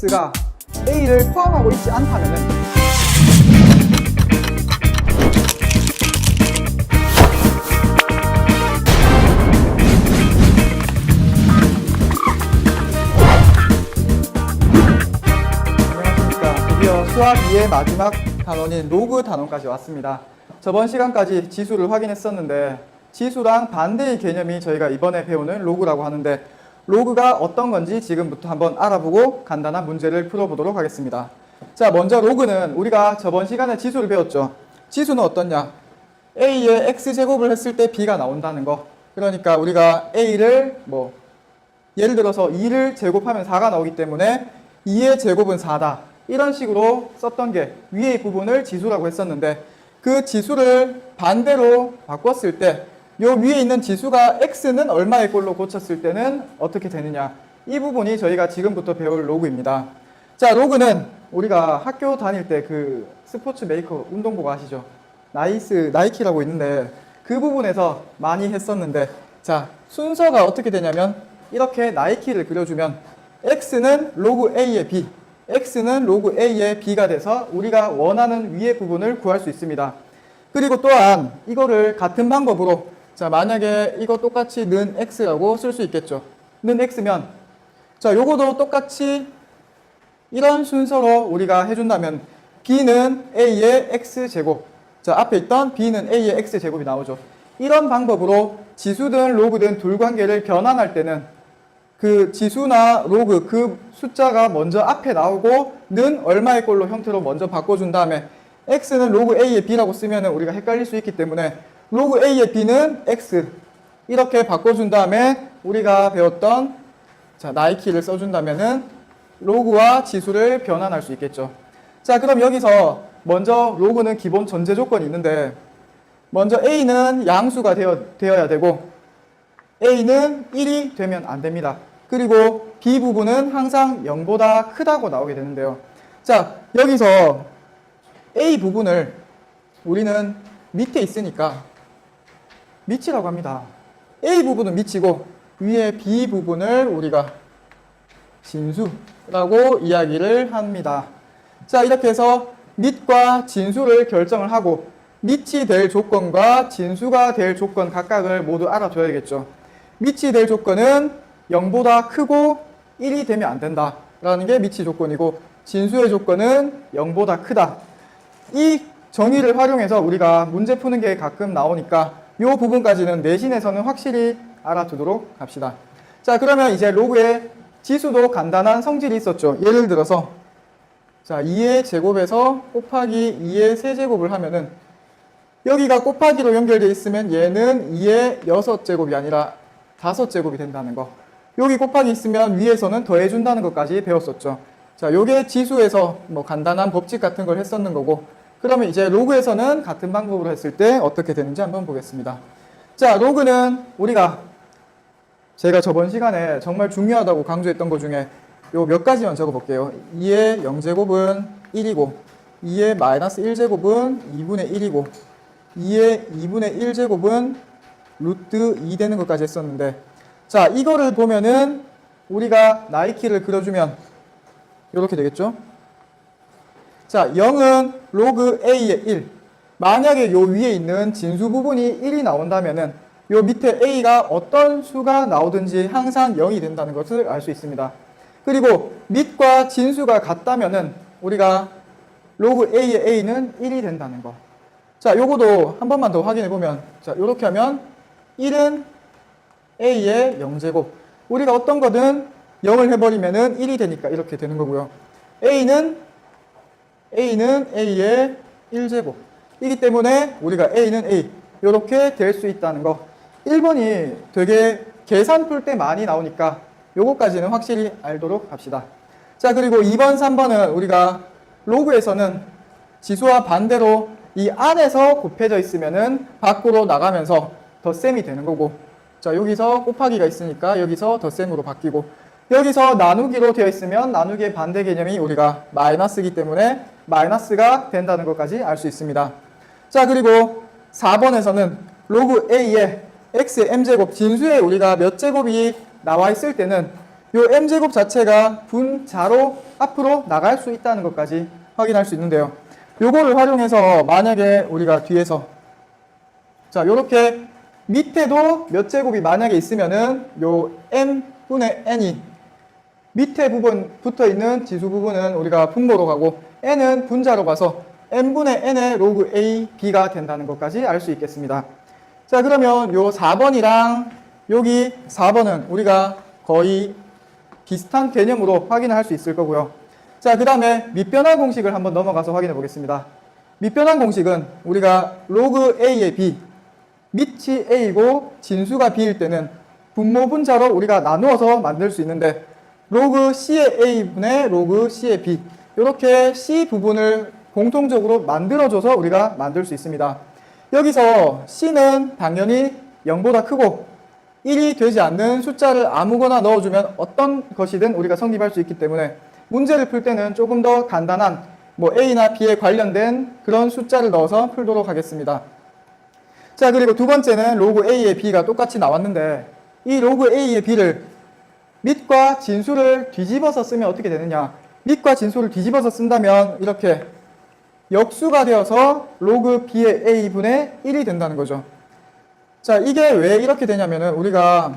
x가 a를 포함하고 있지 않다면은 안녕하십니까. 드디어 수학 2의 마지막 단원인 로그 단원까지 왔습니다. 저번 시간까지 지수를 확인했었는데 지수랑 반대의 개념이 저희가 이번에 배우는 로그라고 하는데 로그가 어떤 건지 지금부터 한번 알아보고 간단한 문제를 풀어보도록 하겠습니다. 자, 먼저 로그는 우리가 저번 시간에 지수를 배웠죠. 지수는 어떻냐? a의 x제곱을 했을 때 b가 나온다는 거. 그러니까 우리가 a를 예를 들어서 2를 제곱하면 4가 나오기 때문에 2의 제곱은 4다. 이런 식으로 썼던 게 위의 부분을 지수라고 했었는데 그 지수를 반대로 바꿨을 때 요 위에 있는 지수가 x는 얼마의 꼴로 고쳤을 때는 어떻게 되느냐. 이 부분이 저희가 지금부터 배울 로그입니다. 자, 로그는 우리가 학교 다닐 때 그 스포츠 메이커 운동복 아시죠? 나이키라고 있는데 그 부분에서 많이 했었는데 자, 순서가 어떻게 되냐면 이렇게 나이키를 그려주면 x는 로그 a의 b, x는 로그 a의 b가 돼서 우리가 원하는 위의 부분을 구할 수 있습니다. 그리고 또한 이거를 같은 방법으로 자, 만약에 이거 똑같이 는 x라고 쓸 수 있겠죠. 는 x면 자, 요거도 똑같이 이런 순서로 우리가 해준다면 b는 a의 x제곱, 자, 앞에 있던 b는 a의 x제곱이 나오죠. 이런 방법으로 지수든 로그든 둘 관계를 변환할 때는 그 지수나 로그 그 숫자가 먼저 앞에 나오고 는 얼마의 꼴로 형태로 먼저 바꿔준 다음에 x는 로그 a의 b라고 쓰면 우리가 헷갈릴 수 있기 때문에 로그 a의 b는 x 이렇게 바꿔준 다음에 우리가 배웠던 자, 나이키를 써준다면은 로그와 지수를 변환할 수 있겠죠. 자, 그럼 여기서 먼저 로그는 기본 전제 조건이 있는데 먼저 a는 양수가 되어야 되고 a는 1이 되면 안 됩니다. 그리고 b 부분은 항상 0보다 크다고 나오게 되는데요. 자, 여기서 a 부분을 우리는 밑에 있으니까 밑이라고 합니다. a 부분은 밑이고 위에 b 부분을 우리가 진수라고 이야기를 합니다. 자, 이렇게 해서 밑과 진수를 결정을 하고 밑이 될 조건과 진수가 될 조건 각각을 모두 알아둬야겠죠. 밑이 될 조건은 0보다 크고 1이 되면 안 된다라는 게 밑이 조건이고 진수의 조건은 0보다 크다. 이 정의를 활용해서 우리가 문제 푸는 게 가끔 나오니까 이 부분까지는 내신에서는 확실히 알아두도록 합시다. 자, 그러면 이제 로그의 지수도 간단한 성질이 있었죠. 예를 들어서 자, 2의 제곱에서 곱하기 2의 세제곱을 하면은 여기가 곱하기로 연결되어 있으면 얘는 2의 6제곱이 아니라 5제곱이 된다는 거. 여기 곱하기 있으면 위에서는 더해준다는 것까지 배웠었죠. 자, 요게 지수에서 간단한 법칙 같은 걸 했었는 거고 그러면 이제 로그에서는 같은 방법으로 했을 때 어떻게 되는지 한번 보겠습니다. 자, 로그는 제가 저번 시간에 정말 중요하다고 강조했던 것 중에 요 몇 가지만 적어 볼게요. 2의 0제곱은 1이고 2의 마이너스 1제곱은 2분의 1이고 2의 2분의 1제곱은 루트 2 되는 것까지 했었는데 자, 이거를 보면은 우리가 나이키를 그려주면 이렇게 되겠죠. 자, 0은 로그 a의 1. 만약에 요 위에 있는 진수 부분이 1이 나온다면은 요 밑에 a가 어떤 수가 나오든지 항상 0이 된다는 것을 알 수 있습니다. 그리고 밑과 진수가 같다면은 우리가 로그 a의 a는 1이 된다는 거. 자, 요거도 한 번만 더 확인해 보면 자, 요렇게 하면 1은 a의 0제곱. 우리가 어떤 거든 0을 해버리면은 1이 되니까 이렇게 되는 거고요. a는 a의 1제곱. 이기 때문에 우리가 a는 a 이렇게 될 수 있다는 거. 1번이 되게 계산 풀 때 많이 나오니까 요거까지는 확실히 알도록 합시다. 자, 그리고 2번, 3번은 우리가 로그에서는 지수와 반대로 이 안에서 곱해져 있으면은 밖으로 나가면서 덧셈이 되는 거고 자, 여기서 곱하기가 있으니까 여기서 덧셈으로 바뀌고 여기서 나누기로 되어 있으면 나누기의 반대 개념이 우리가 마이너스이기 때문에 마이너스가 된다는 것까지 알 수 있습니다. 자, 그리고 4번에서는 로그 a의 x의 m제곱 진수에 우리가 몇 제곱이 나와 있을 때는 요 m제곱 자체가 분자로 앞으로 나갈 수 있다는 것까지 확인할 수 있는데요. 요거를 활용해서 만약에 우리가 뒤에서 자, 요렇게 밑에도 몇 제곱이 만약에 있으면은 요 n분의 n이 밑에 부분 붙어 있는 지수 부분은 우리가 분모로 가고 n은 분자로 가서 n분의 n의 로그 a, b가 된다는 것까지 알 수 있겠습니다. 자, 그러면 요 4번이랑 여기 4번은 우리가 거의 비슷한 개념으로 확인을 할 수 있을 거고요. 자, 그 다음에 밑변환 공식을 한번 넘어가서 확인해 보겠습니다. 밑변환 공식은 우리가 로그 a의 b, 밑이 a이고 진수가 b일 때는 분모 분자로 우리가 나누어서 만들 수 있는데 로그 c의 a분의 로그 c의 b 이렇게 c 부분을 공통적으로 만들어줘서 우리가 만들 수 있습니다. 여기서 c는 당연히 0보다 크고 1이 되지 않는 숫자를 아무거나 넣어주면 어떤 것이든 우리가 성립할 수 있기 때문에 문제를 풀 때는 조금 더 간단한 뭐 a나 b에 관련된 그런 숫자를 넣어서 풀도록 하겠습니다. 자, 그리고 두 번째는 로그 a의 b가 똑같이 나왔는데 이 로그 a의 b를 밑과 진수를 뒤집어서 쓰면 어떻게 되느냐. 밑과 진수를 뒤집어서 쓴다면 이렇게 역수가 되어서 로그 b의 a분의 1이 된다는 거죠. 자, 이게 왜 이렇게 되냐면은 우리가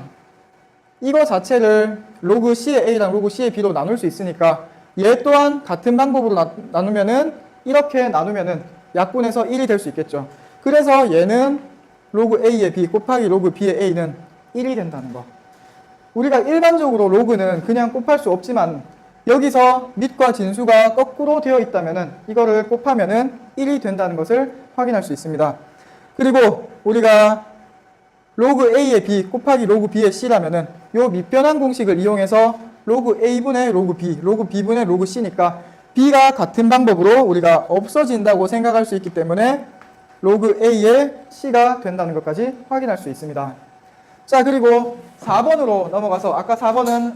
이거 자체를 로그 c의 a랑 로그 c의 b로 나눌 수 있으니까 얘 또한 같은 방법으로 나누면은 이렇게 나누면은 약분해서 1이 될 수 있겠죠. 그래서 얘는 로그 a의 b 곱하기 로그 b의 a는 1이 된다는 거. 우리가 일반적으로 로그는 그냥 곱할 수 없지만 여기서 밑과 진수가 거꾸로 되어 있다면은 이거를 곱하면은 1이 된다는 것을 확인할 수 있습니다. 그리고 우리가 로그 a의 b 곱하기 로그 b의 c라면은 요 밑변환 공식을 이용해서 로그 a분의 로그 b, 로그 b분의 로그 c니까 b가 같은 방법으로 우리가 없어진다고 생각할 수 있기 때문에 로그 a의 c가 된다는 것까지 확인할 수 있습니다. 자, 그리고 4번으로 넘어가서 아까 4번은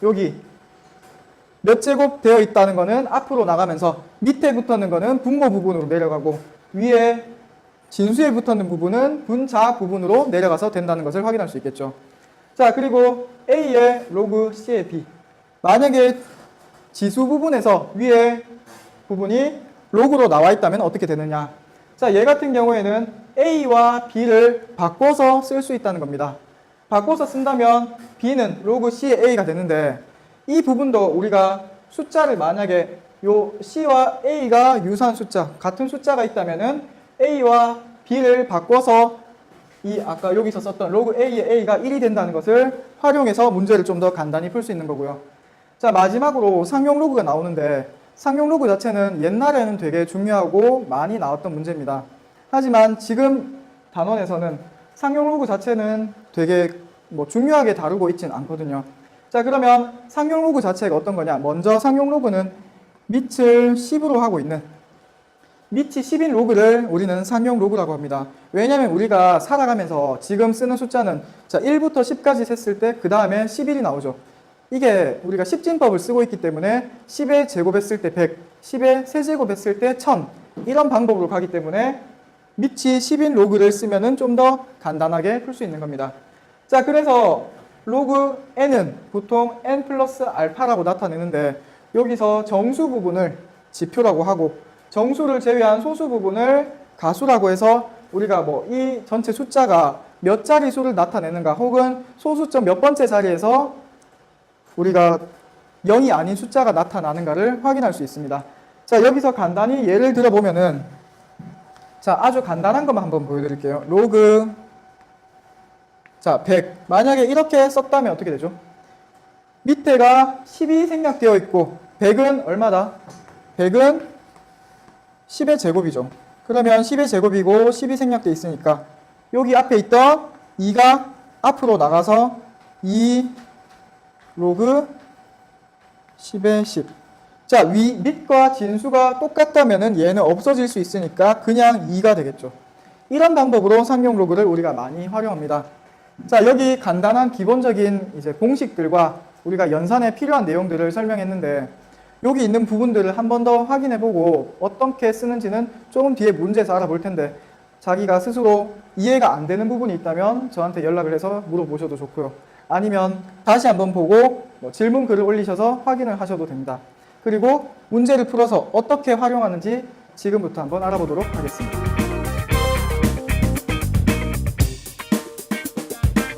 여기 몇 제곱 되어 있다는 거는 앞으로 나가면서 밑에 붙었는 거는 분모 부분으로 내려가고 위에 진수에 붙었는 부분은 분자 부분으로 내려가서 된다는 것을 확인할 수 있겠죠. 자, 그리고 a의 로그 c의 b 만약에 지수 부분에서 위에 부분이 로그로 나와 있다면 어떻게 되느냐. 자, 얘 같은 경우에는 a와 b를 바꿔서 쓸 수 있다는 겁니다. 바꿔서 쓴다면 b는 로그 c의 a가 되는데 이 부분도 우리가 숫자를 만약에 요 c와 a가 유사한 숫자, 같은 숫자가 있다면은 a와 b를 바꿔서 이 아까 여기서 썼던 로그 a의 a가 1이 된다는 것을 활용해서 문제를 좀 더 간단히 풀 수 있는 거고요. 자, 마지막으로 상용 로그가 나오는데 상용 로그 자체는 옛날에는 되게 중요하고 많이 나왔던 문제입니다. 하지만 지금 단원에서는 상용 로그 자체는 되게 뭐 중요하게 다루고 있진 않거든요. 자, 그러면 상용 로그 자체가 어떤 거냐? 먼저 상용 로그는 밑을 10으로 하고 있는 밑이 10인 로그를 우리는 상용 로그라고 합니다. 왜냐하면 우리가 살아가면서 지금 쓰는 숫자는 자 1부터 10까지 셌을 때 그 다음에 11이 나오죠. 이게 우리가 10진법을 쓰고 있기 때문에 10의 제곱했을 때 100, 10의 세제곱했을 때 1000 이런 방법으로 가기 때문에 밑이 10인 로그를 쓰면은 좀 더 간단하게 풀 수 있는 겁니다. 자, 그래서 로그 n은 보통 n 플러스 알파라고 나타내는데 여기서 정수 부분을 지표라고 하고 정수를 제외한 소수 부분을 가수라고 해서 우리가 뭐 이 전체 숫자가 몇 자리 수를 나타내는가 혹은 소수점 몇 번째 자리에서 우리가 0이 아닌 숫자가 나타나는가를 확인할 수 있습니다. 자, 여기서 간단히 예를 들어보면은 자, 아주 간단한 것만 한번 보여드릴게요. 로그 자, 100 만약에 이렇게 썼다면 어떻게 되죠? 밑에가 10이 생략되어 있고 100은 얼마다? 100은 10의 제곱이죠. 그러면 10의 제곱이고 10이 생략되어 있으니까 여기 앞에 있던 2가 앞으로 나가서 2 로그 10의 10. 자, 밑과 진수가 똑같다면은 얘는 없어질 수 있으니까 그냥 2가 되겠죠. 이런 방법으로 상용 로그를 우리가 많이 활용합니다. 자, 여기 간단한 기본적인 이제 공식들과 우리가 연산에 필요한 내용들을 설명했는데 여기 있는 부분들을 한 번 더 확인해보고 어떻게 쓰는지는 조금 뒤에 문제에서 알아볼 텐데 자기가 스스로 이해가 안 되는 부분이 있다면 저한테 연락을 해서 물어보셔도 좋고요. 아니면 다시 한번 보고 뭐 질문 글을 올리셔서 확인을 하셔도 됩니다. 그리고 문제를 풀어서 어떻게 활용하는지 지금부터 한번 알아보도록 하겠습니다.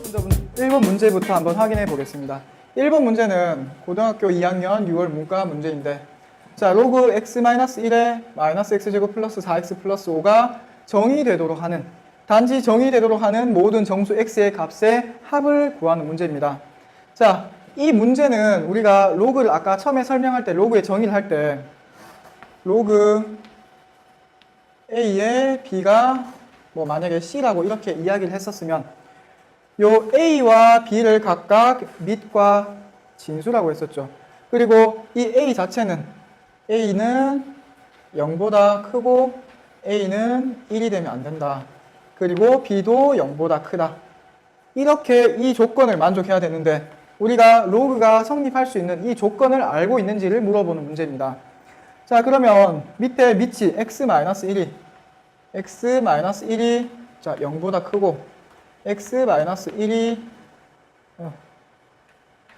먼저 1번 문제부터 한번 확인해 보겠습니다. 1번 문제는 고등학교 2학년 6월 문과 문제인데, 자, 로그 x-1에 마이너스 x제곱 플러스 4x 플러스 5가 정의되도록 하는, 단지 정의되도록 하는 모든 정수 x의 값의 합을 구하는 문제입니다. 자, 이 문제는 우리가 로그를 아까 처음에 설명할 때, 로그의 정의를 할 때, 로그 a의 b가 뭐 만약에 c라고 이렇게 이야기를 했었으면, 요 a와 b를 각각 밑과 진수라고 했었죠. 그리고 이 a 자체는 a는 0보다 크고 a는 1이 되면 안 된다. 그리고 b도 0보다 크다. 이렇게 이 조건을 만족해야 되는데, 우리가 로그가 성립할 수 있는 이 조건을 알고 있는지를 물어보는 문제입니다. 자, 그러면 밑에 밑이 x-1이 자 0보다 크고 x-1이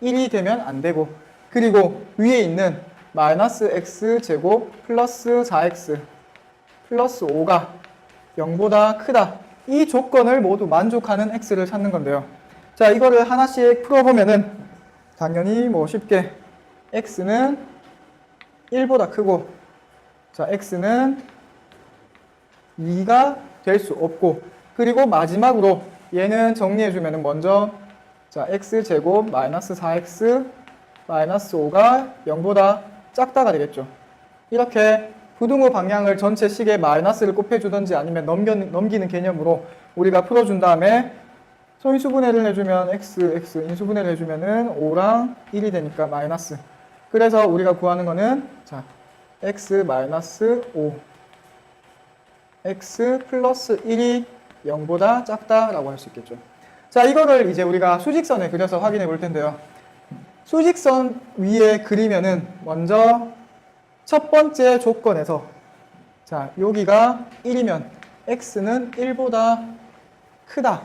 1이 되면 안 되고, 그리고 위에 있는 마이너스 x제곱 플러스 4x 플러스 5가 0보다 크다. 이 조건을 모두 만족하는 x를 찾는 건데요. 자, 이거를 하나씩 풀어보면은 당연히 뭐 쉽게 x는 1보다 크고, 자, x는 2가 될 수 없고, 그리고 마지막으로 얘는 정리해주면은 먼저 자, x제곱 마이너스 4x 마이너스 5가 0보다 작다가 되겠죠. 이렇게 부등호 방향을 전체 식에 마이너스를 곱해주든지 아니면 넘기는 개념으로 우리가 풀어준 다음에 소인수분해를 해주면 x, 인수분해를 해주면은 5랑 1이 되니까 마이너스. 그래서 우리가 구하는 거는 자, x 마이너스 5, x 플러스 1이 0보다 작다라고 할 수 있겠죠. 자, 이거를 이제 우리가 수직선에 그려서 확인해 볼 텐데요. 수직선 위에 그리면은 먼저 첫 번째 조건에서 자, 여기가 1이면 x는 1보다 크다.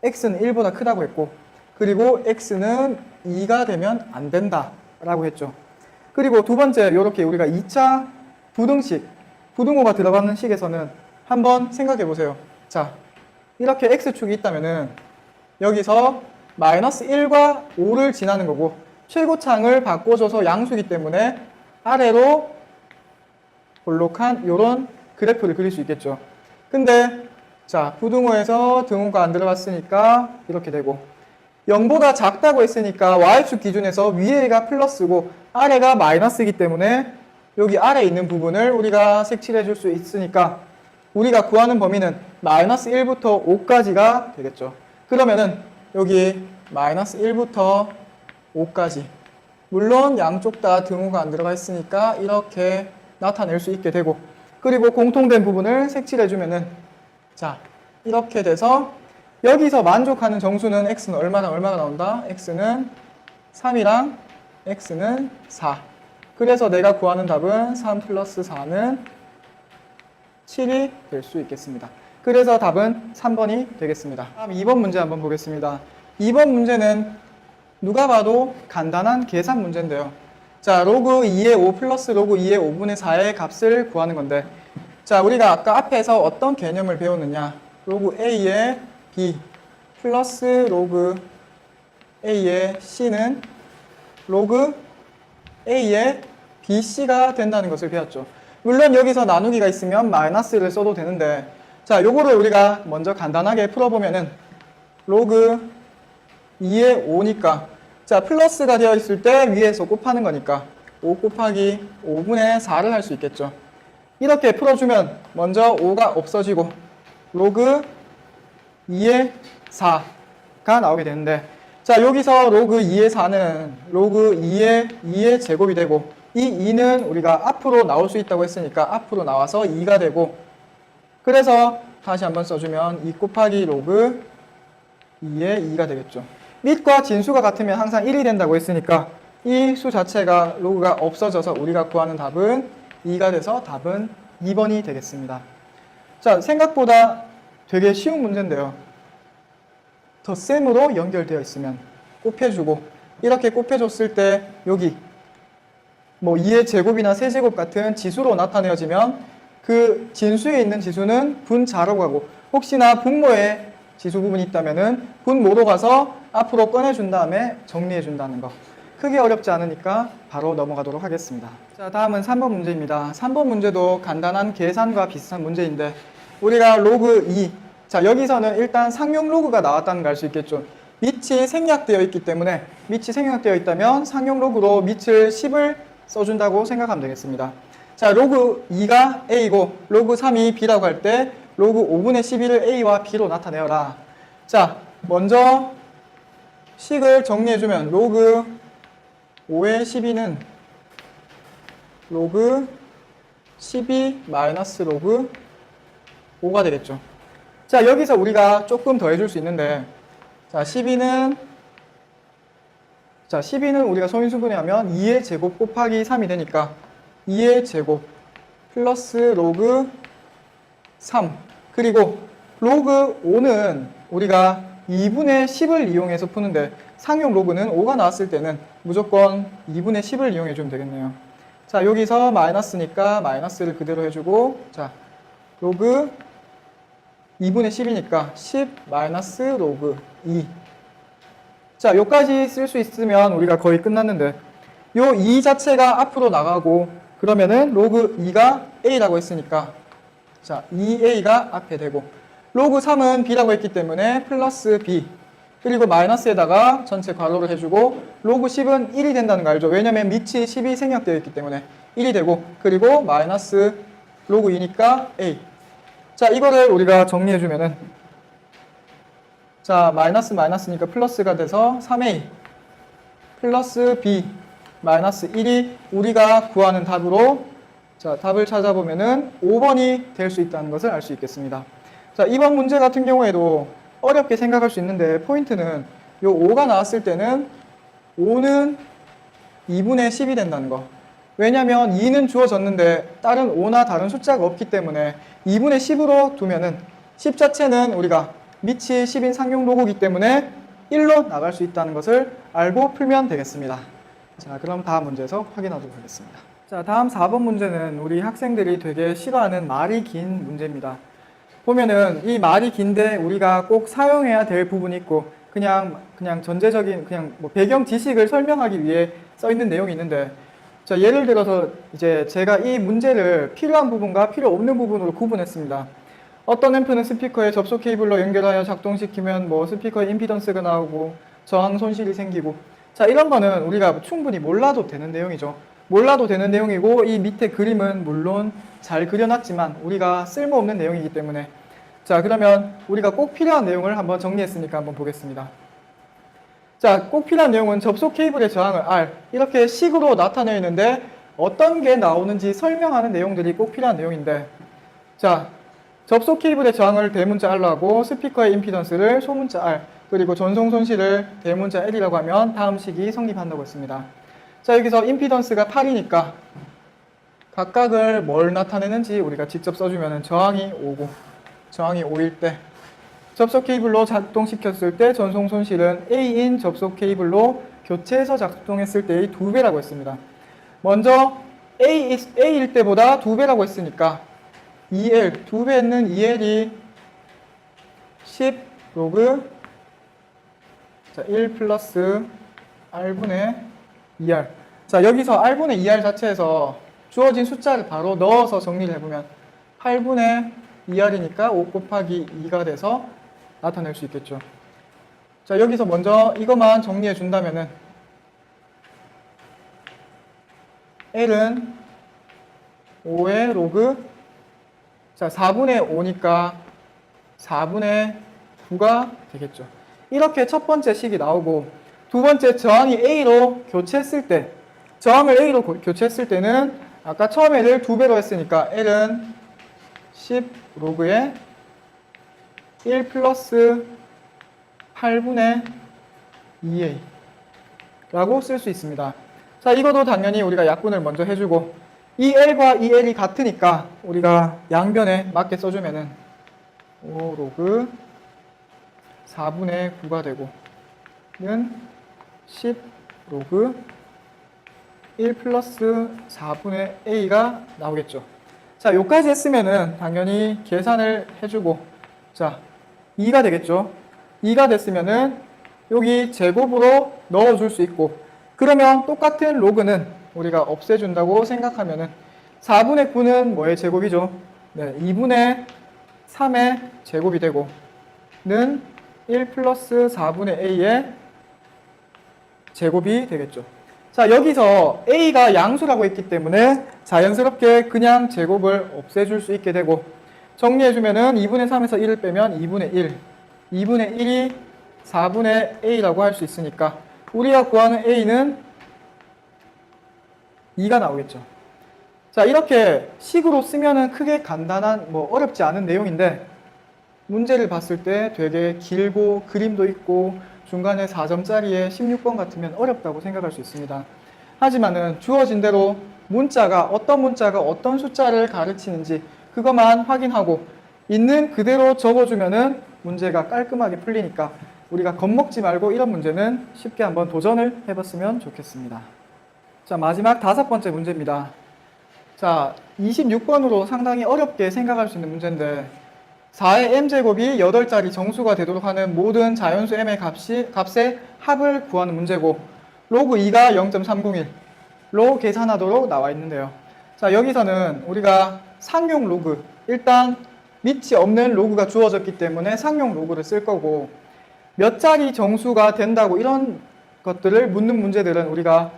x는 1보다 크다고 했고, 그리고 x는 2가 되면 안 된다 라고 했죠. 그리고 두 번째, 이렇게 우리가 2차 부등식, 부등호가 들어가는 식에서는 한번 생각해 보세요. 자, 이렇게 x축이 있다면은 여기서 마이너스 1과 5를 지나는 거고, 최고창을 바꿔줘서 양수이기 때문에 아래로 볼록한 이런 그래프를 그릴 수 있겠죠. 근데 자, 부등호에서 등호가 안 들어갔으니까 이렇게 되고, 0보다 작다고 했으니까 y축 기준에서 위에가 플러스고 아래가 마이너스이기 때문에 여기 아래에 있는 부분을 우리가 색칠해 줄 수 있으니까 우리가 구하는 범위는 마이너스 1부터 5까지가 되겠죠. 그러면은 여기 마이너스 1부터 5까지, 물론 양쪽 다 등호가 안 들어가 있으니까 이렇게 나타낼 수 있게 되고, 그리고 공통된 부분을 색칠해주면은 자, 이렇게 돼서 여기서 만족하는 정수는 x는 얼마나 나온다? x는 3이랑 x는 4. 그래서 내가 구하는 답은 3 플러스 4는 7이 될 수 있겠습니다. 그래서 답은 3번이 되겠습니다. 다음 2번 문제 한번 보겠습니다. 2번 문제는 누가 봐도 간단한 계산 문제인데요. 자, 로그 2의 5 플러스 로그 2의 5분의 4의 값을 구하는 건데, 자, 우리가 아까 앞에서 어떤 개념을 배웠느냐. 로그 A의 B 플러스 로그 A의 C는 로그 A의 BC가 된다는 것을 배웠죠. 물론 여기서 나누기가 있으면 마이너스를 써도 되는데, 자, 요거를 우리가 먼저 간단하게 풀어보면은 로그 2의 5니까 자, 플러스가 되어 있을 때 위에서 곱하는 거니까 5 곱하기 5분의 4를 할 수 있겠죠. 이렇게 풀어주면 먼저 5가 없어지고 로그 2의 4가 나오게 되는데, 자, 여기서 로그 2의 4는 로그 2의 제곱이 되고, 이 2는 우리가 앞으로 나올 수 있다고 했으니까 앞으로 나와서 2가 되고, 그래서 다시 한번 써주면 2 곱하기 로그 2의 2가 되겠죠. 밑과 진수가 같으면 항상 1이 된다고 했으니까 이 수 자체가 로그가 없어져서 우리가 구하는 답은 2가 돼서 답은 2번이 되겠습니다. 자, 생각보다 되게 쉬운 문제인데요. 덧셈으로 연결되어 있으면 곱해주고, 이렇게 곱해줬을 때 여기 뭐 2의 제곱이나 세제곱 같은 지수로 나타내어지면 그 진수에 있는 지수는 분자로 가고, 혹시나 분모에 지수 부분이 있다면은 분모로 가서 앞으로 꺼내준 다음에 정리해 준다는 거. 크게 어렵지 않으니까 바로 넘어가도록 하겠습니다. 자, 다음은 3번 문제입니다. 3번 문제도 간단한 계산과 비슷한 문제인데, 우리가 로그 2, 자, 여기서는 일단 상용 로그가 나왔다는 걸 알 수 있겠죠. 밑이 생략되어 있기 때문에, 밑이 생략되어 있다면 상용 로그로 밑을 10을 써준다고 생각하면 되겠습니다. 자, 로그 2가 A고 로그 3이 B라고 할 때 로그 5분의 11을 A와 B로 나타내어라. 자, 먼저 식을 정리해주면 로그 5의 12는 로그 12 마이너스 로그 5가 되겠죠. 자, 여기서 우리가 조금 더 해줄 수 있는데, 자, 12는 우리가 소인수분해하면 2의 제곱 곱하기 3이 되니까 2의 제곱 플러스 로그 3, 그리고 로그 5는 우리가 2분의 10을 이용해서 푸는데, 상용 로그는 5가 나왔을 때는 무조건 2분의 10을 이용해 주면 되겠네요. 자, 여기서 마이너스니까 마이너스를 그대로 해주고, 자, 로그 2분의 10이니까 10 마이너스 로그 2. 자, 요까지 쓸 수 있으면 우리가 거의 끝났는데, 요 2 자체가 앞으로 나가고, 그러면은 로그 2가 A라고 했으니까, 자, 2A가 앞에 되고, 로그 3은 B라고 했기 때문에 플러스 B, 그리고 마이너스에다가 전체 괄호를 해주고, 로그 10은 1이 된다는 거 알죠? 왜냐면 밑이 10이 생략되어 있기 때문에 1이 되고, 그리고 마이너스 로그 2니까 A. 자, 이거를 우리가 정리해주면은, 자, 마이너스니까 플러스가 돼서 3A 플러스 B 마이너스 1이 우리가 구하는 답으로, 자, 답을 찾아보면은 5번이 될 수 있다는 것을 알 수 있겠습니다. 자, 이번 문제 같은 경우에도 어렵게 생각할 수 있는데, 포인트는 요 5가 나왔을 때는 5는 2분의 10이 된다는 거. 왜냐면 2는 주어졌는데 다른 5나 다른 숫자가 없기 때문에 2분의 10으로 두면은 10 자체는 우리가 밑이 10인 상용 로그이기 때문에 1로 나갈 수 있다는 것을 알고 풀면 되겠습니다. 자, 그럼 다음 문제에서 확인하도록 하겠습니다. 자, 다음 4번 문제는 우리 학생들이 되게 싫어하는 말이 긴 문제입니다. 보면은 이 말이 긴데 우리가 꼭 사용해야 될 부분이 있고, 그냥 전제적인 뭐 배경 지식을 설명하기 위해 써 있는 내용이 있는데, 자, 예를 들어서 이제 제가 이 문제를 필요한 부분과 필요 없는 부분으로 구분했습니다. 어떤 앰프는 스피커에 접속 케이블로 연결하여 작동시키면 뭐 스피커에 임피던스가 나오고 저항 손실이 생기고, 자, 이런 거는 우리가 충분히 몰라도 되는 내용이죠. 몰라도 되는 내용이고, 이 밑에 그림은 물론 잘 그려놨지만 우리가 쓸모없는 내용이기 때문에, 자, 그러면 우리가 꼭 필요한 내용을 한번 정리했으니까 한번 보겠습니다. 자, 꼭 필요한 내용은 접속 케이블의 저항을 R, 이렇게 식으로 나타내어 있는데 어떤 게 나오는지 설명하는 내용들이 꼭 필요한 내용인데, 자, 접속 케이블의 저항을 대문자 R로 하고 스피커의 임피던스를 소문자 R, 그리고 전송 손실을 대문자 L이라고 하면 다음 식이 성립한다고 했습니다. 자, 여기서 임피던스가 8이니까 각각을 뭘 나타내는지 우리가 직접 써주면 저항이 5고, 저항이 5일 때 접속 케이블로 작동시켰을 때 전송 손실은 A인 접속 케이블로 교체해서 작동했을 때의 2배라고 했습니다. 먼저 A일 때보다 2배라고 했으니까 2L, 2배는 2L이 10 로그, 자, 1 플러스 R분의 2R. 자, 여기서 R분의 2R 자체에서 주어진 숫자를 바로 넣어서 정리를 해보면 8분의 2R이니까 5 곱하기 2가 돼서 나타낼 수 있겠죠. 자, 여기서 먼저 이것만 정리해 준다면은 L은 5의 로그, 자, 4분의 5니까 4분의 9가 되겠죠. 이렇게 첫 번째 식이 나오고, 두 번째 저항이 A로 교체했을 때, 저항을 A로 교체했을 때는 아까 처음에 L을 2배로 했으니까 L은 10 로그에 1 플러스 8분의 2A 라고 쓸 수 있습니다. 자, 이것도 당연히 우리가 약분을 먼저 해주고, 이 L과 이 L이 같으니까 우리가 양변에 맞게 써주면은 5 로그 4분의 9가 되고, 는 10 로그 1 플러스 4분의 a가 나오겠죠. 자, 요까지 했으면은 당연히 계산을 해주고, 자, 2가 되겠죠. 2가 됐으면은 여기 제곱으로 넣어줄 수 있고, 그러면 똑같은 로그는 우리가 없애준다고 생각하면은 4분의 9는 뭐의 제곱이죠? 네, 2분의 3의 제곱이 되고, 는 1 플러스 4분의 a의 제곱이 되겠죠. 자, 여기서 a가 양수라고 했기 때문에 자연스럽게 그냥 제곱을 없애줄 수 있게 되고, 정리해주면은 2분의 3에서 1을 빼면 2분의 1, 2분의 1이 4분의 a라고 할 수 있으니까 우리가 구하는 a는 2가 나오겠죠. 자, 이렇게 식으로 쓰면은 크게 간단한, 어렵지 않은 내용인데, 문제를 봤을 때 되게 길고 그림도 있고 중간에 4점짜리에 16번 같으면 어렵다고 생각할 수 있습니다. 하지만은 주어진 대로 어떤 문자가 어떤 숫자를 가르치는지 그것만 확인하고 있는 그대로 적어주면은 문제가 깔끔하게 풀리니까 우리가 겁먹지 말고 이런 문제는 쉽게 한번 도전을 해봤으면 좋겠습니다. 자, 마지막 5번째 문제입니다. 자, 26번으로 상당히 어렵게 생각할 수 있는 문제인데, 4의 m제곱이 8자리 정수가 되도록 하는 모든 자연수 m의 값의 합을 구하는 문제고, 로그 2가 0.301로 계산하도록 나와 있는데요. 자, 여기서는 우리가 상용 로그, 일단 밑이 없는 로그가 주어졌기 때문에 상용 로그를 쓸 거고, 몇 자리 정수가 된다고 이런 것들을 묻는 문제들은 우리가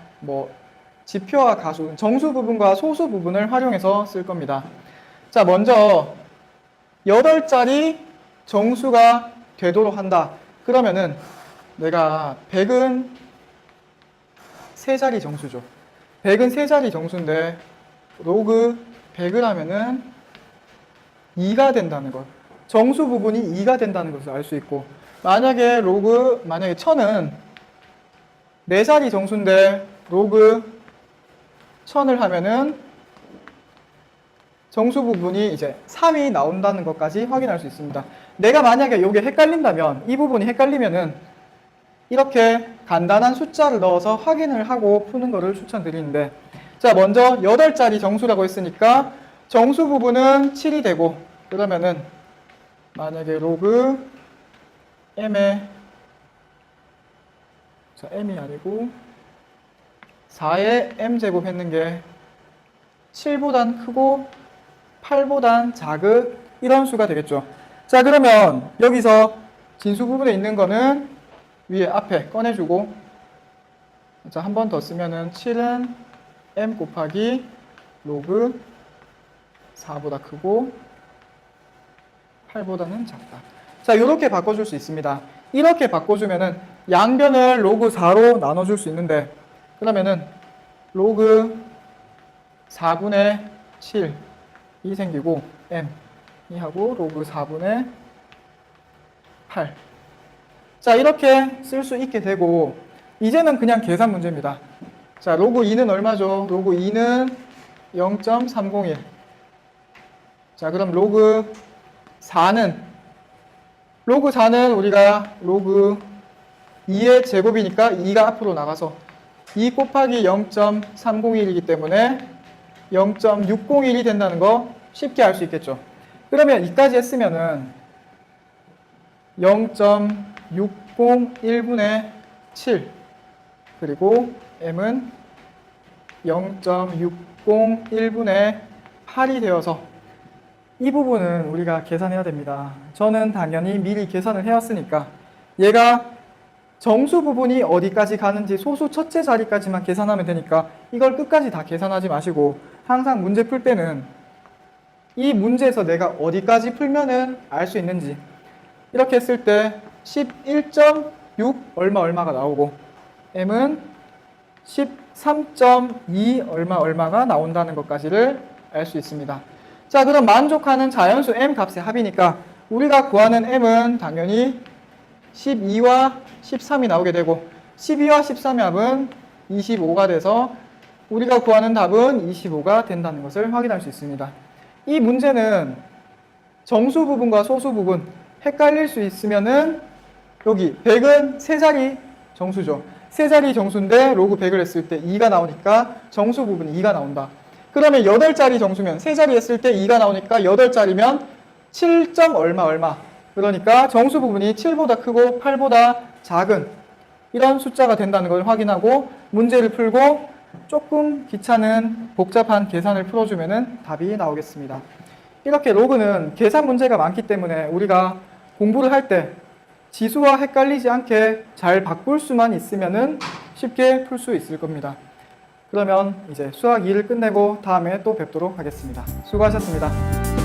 지표와 가수, 정수 부분과 소수 부분을 활용해서 쓸 겁니다. 자, 먼저 8자리 정수가 되도록 한다. 그러면은 내가 100은 3자리 정수죠. 100은 3자리 정수인데 로그 100을 하면은 2가 된다는 것. 정수 부분이 2가 된다는 것을 알 수 있고, 만약에 1000은 4자리 정수인데 로그 1000을 하면은 정수 부분이 이제 3이 나온다는 것까지 확인할 수 있습니다. 내가 만약에 이게 헷갈린다면, 이 부분이 헷갈리면은 이렇게 간단한 숫자를 넣어서 확인을 하고 푸는 것을 추천드리는데, 자, 먼저 8자리 정수라고 했으니까 정수 부분은 7이 되고, 그러면은 만약에 로그 m이 아니고 4의 m제곱 했는 게 7보단 크고 8보단 작은 이런 수가 되겠죠. 자, 그러면 여기서 진수 부분에 있는 거는 위에 앞에 꺼내주고, 자, 한 번 더 쓰면은 7은 m 곱하기 로그 4보다 크고 8보다는 작다. 자, 이렇게 바꿔줄 수 있습니다. 이렇게 바꿔주면은 양변을 로그 4로 나눠줄 수 있는데, 그러면은 로그 4분의 7이 생기고 m이 하고 로그 4분의 8. 자, 이렇게 쓸 수 있게 되고, 이제는 그냥 계산 문제입니다. 자, 로그 2는 얼마죠? 로그 2는 0.301. 자, 그럼 로그 4는 우리가 로그 2의 제곱이니까 2가 앞으로 나가서 2 곱하기 0.301이기 때문에 0.601이 된다는 거 쉽게 알 수 있겠죠. 그러면 이까지 했으면은 0.601분의 7 그리고 m은 0.601분의 8이 되어서 이 부분은 우리가 계산해야 됩니다. 저는 당연히 미리 계산을 해왔으니까 얘가 정수 부분이 어디까지 가는지 소수 첫째 자리까지만 계산하면 되니까 이걸 끝까지 다 계산하지 마시고, 항상 문제 풀 때는 이 문제에서 내가 어디까지 풀면은 알 수 있는지, 이렇게 했을 때 11.6 얼마가 나오고 m은 13.2 얼마가 나온다는 것까지를 알 수 있습니다. 자, 그럼 만족하는 자연수 m 값의 합이니까 우리가 구하는 m은 당연히 12와 13이 나오게 되고, 12와 13의 합은 25가 돼서 우리가 구하는 답은 25가 된다는 것을 확인할 수 있습니다. 이 문제는 정수 부분과 소수 부분 헷갈릴 수 있으면은 여기 100은 3자리 정수죠. 세 자리 정수인데 로그 100을 했을 때 2가 나오니까 정수 부분이 2가 나온다. 그러면 8자리 정수면 세 자리 했을 때 2가 나오니까 8자리면 7점 얼마. 그러니까 정수 부분이 7보다 크고 8보다 작은 이런 숫자가 된다는 걸 확인하고 문제를 풀고 조금 귀찮은 복잡한 계산을 풀어주면 답이 나오겠습니다. 이렇게 로그는 계산 문제가 많기 때문에 우리가 공부를 할 때 지수와 헷갈리지 않게 잘 바꿀 수만 있으면 쉽게 풀 수 있을 겁니다. 그러면 이제 수학 2를 끝내고 다음에 또 뵙도록 하겠습니다. 수고하셨습니다.